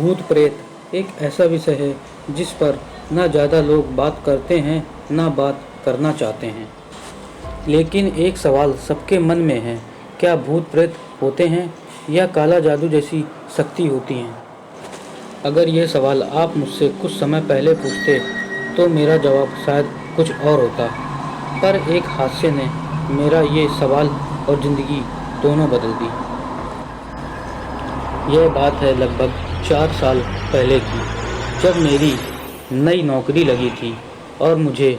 भूत प्रेत एक ऐसा विषय है जिस पर न ज़्यादा लोग बात करते हैं न बात करना चाहते हैं। लेकिन एक सवाल सबके मन में है, क्या भूत प्रेत होते हैं या काला जादू जैसी शक्ति होती हैं? अगर ये सवाल आप मुझसे कुछ समय पहले पूछते तो मेरा जवाब शायद कुछ और होता, पर एक हादसे ने मेरा ये सवाल और ज़िंदगी दोनों बदल दी। यह बात है लगभग 4 साल पहले की, जब मेरी नई नौकरी लगी थी और मुझे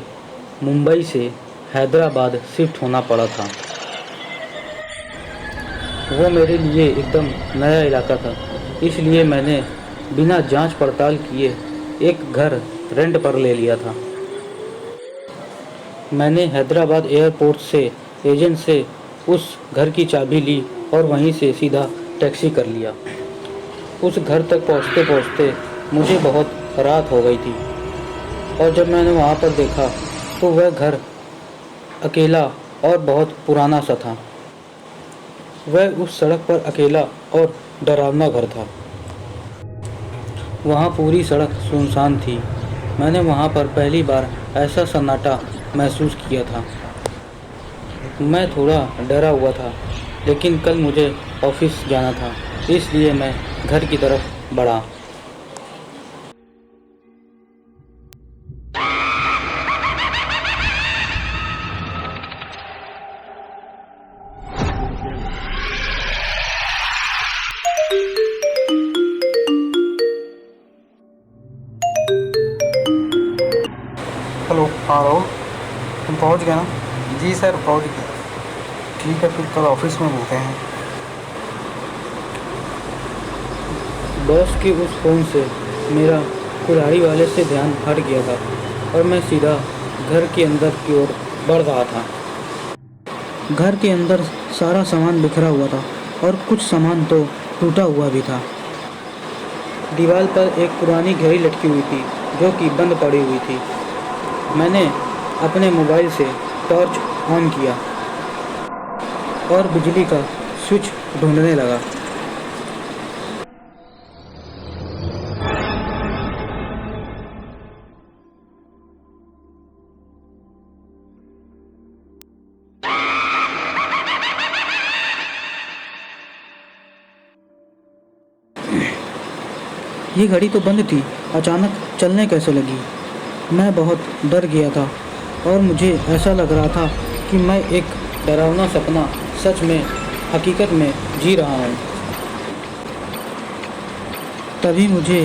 मुंबई से हैदराबाद शिफ्ट होना पड़ा था। वो मेरे लिए एकदम नया इलाका था, इसलिए मैंने बिना जांच पड़ताल किए एक घर रेंट पर ले लिया था। मैंने हैदराबाद एयरपोर्ट से एजेंट से उस घर की चाबी ली और वहीं से सीधा टैक्सी कर लिया। उस घर तक पहुँचते पहुँचते मुझे बहुत रात हो गई थी और जब मैंने वहाँ पर देखा तो वह घर अकेला और बहुत पुराना सा था। वह उस सड़क पर अकेला और डरावना घर था। वहाँ पूरी सड़क सुनसान थी। मैंने वहाँ पर पहली बार ऐसा सन्नाटा महसूस किया था। मैं थोड़ा डरा हुआ था, लेकिन कल मुझे ऑफिस जाना था, इसलिए मैं घर की तरफ बढ़ा। हेलो। हाँ राहुल, तुम पहुंच गए ना? जी सर, पहुंच गए। ठीक है, फिर कल ऑफिस में मिलते हैं। बॉस के उस फ़ोन से मेरा कुल्हाड़ी वाले से ध्यान हट गया था और मैं सीधा घर के अंदर की ओर बढ़ रहा था। घर के अंदर सारा सामान बिखरा हुआ था और कुछ सामान तो टूटा हुआ भी था। दीवार पर एक पुरानी घड़ी लटकी हुई थी जो कि बंद पड़ी हुई थी। मैंने अपने मोबाइल से टॉर्च ऑन किया और बिजली का स्विच ढूंढने लगा। ये घड़ी तो बंद थी, अचानक चलने कैसे लगी? मैं बहुत डर गया था और मुझे ऐसा लग रहा था कि मैं एक डरावना सपना सच में हकीकत में जी रहा हूँ। तभी मुझे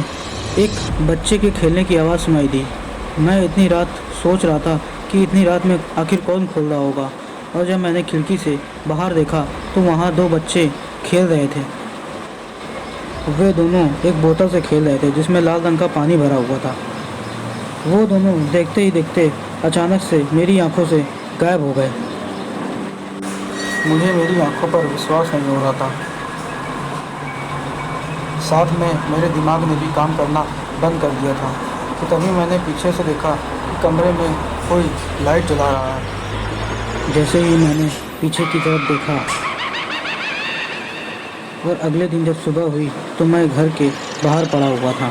एक बच्चे के खेलने की आवाज़ सुनाई दी। मैं इतनी रात सोच रहा था कि इतनी रात में आखिर कौन खोल रहा होगा, और जब मैंने खिड़की से बाहर देखा तो वहाँ 2 बच्चे खेल रहे थे। वे दोनों एक बोतल से खेल रहे थे जिसमें लाल रंग का पानी भरा हुआ था। वो दोनों देखते ही देखते अचानक से मेरी आंखों से गायब हो गए। मुझे मेरी आंखों पर विश्वास नहीं हो रहा था। साथ में मेरे दिमाग ने भी काम करना बंद कर दिया था कि तभी मैंने पीछे से देखा कि कमरे में कोई लाइट जला रहा है। जैसे ही मैंने पीछे की तरफ देखा और अगले दिन जब सुबह हुई तो मैं घर के बाहर पड़ा हुआ था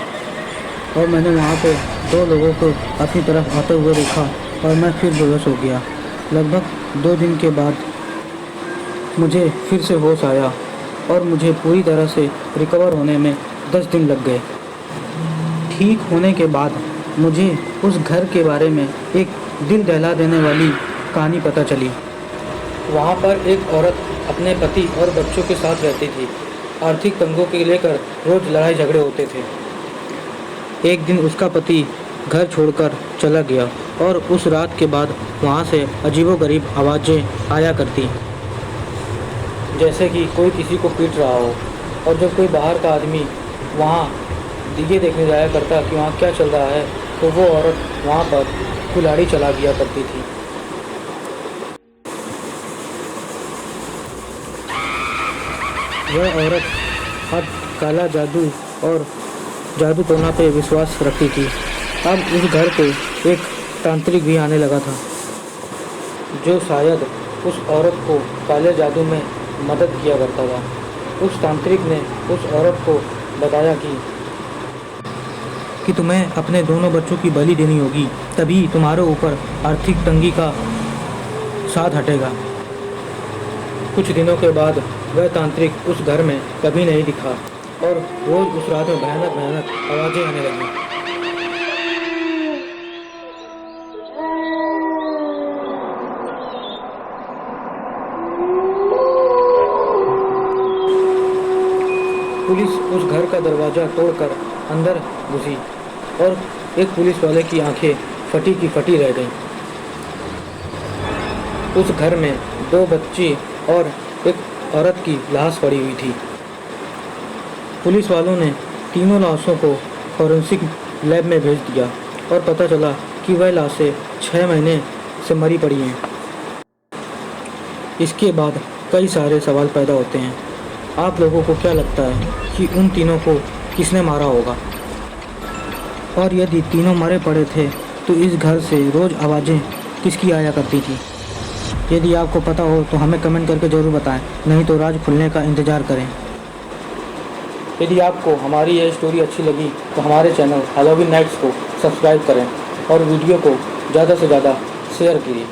और मैंने वहाँ पे 2 लोगों को अपनी तरफ आते हुए देखा और मैं फिर बेहोश हो गया। लगभग 2 दिन के बाद मुझे फिर से होश आया और मुझे पूरी तरह से रिकवर होने में 10 दिन लग गए। ठीक होने के बाद मुझे उस घर के बारे में एक दिल दहला देने वाली कहानी पता चली। वहाँ पर एक औरत अपने पति और बच्चों के साथ रहती थी। आर्थिक तंगों के लेकर रोज़ लड़ाई झगड़े होते थे। एक दिन उसका पति घर छोड़कर चला गया और उस रात के बाद वहाँ से अजीबोगरीब आवाज़ें आया करती, जैसे कि कोई किसी को पीट रहा हो। और जब कोई बाहर का आदमी वहाँ दिए देखने जाया करता कि वहाँ क्या चल रहा है, तो वो औरत वहाँ पर कुल्हाड़ी चला दिया करती थी। वह औरत अब काला जादू और जादू टोना पे विश्वास रखती थी। अब उस घर पे एक तांत्रिक भी आने लगा था, जो शायद उस औरत को काले जादू में मदद किया करता था। उस तांत्रिक ने उस औरत को बताया कि कि तुम्हें अपने दोनों बच्चों की बलि देनी होगी, तभी तुम्हारे ऊपर आर्थिक तंगी का साथ हटेगा। कुछ दिनों के बाद वह तांत्रिक उस घर में कभी नहीं दिखा और रोज उस रात में भयानक भयानक आवाज़ें आने लगी। पुलिस उस घर का दरवाज़ा तोड़कर अंदर घुसी और एक पुलिस वाले की आंखें फटी की फटी रह गईं। उस घर में 2 बच्चे और एक औरत की लाश पड़ी हुई थी। पुलिस वालों ने तीनों लाशों को फॉरेंसिक लैब में भेज दिया और पता चला कि वह लाशें 6 महीने से मरी पड़ी हैं। इसके बाद कई सारे सवाल पैदा होते हैं। आप लोगों को क्या लगता है कि उन तीनों को किसने मारा होगा? और यदि तीनों मरे पड़े थे तो इस घर से रोज़ आवाज़ें किसकी आया करती थी? यदि आपको पता हो तो हमें कमेंट करके ज़रूर बताएं, नहीं तो राज खुलने का इंतज़ार करें। यदि आपको हमारी यह स्टोरी अच्छी लगी तो हमारे चैनल हैलोवीन नाइट्स को सब्सक्राइब करें और वीडियो को ज़्यादा से ज़्यादा शेयर कीजिए।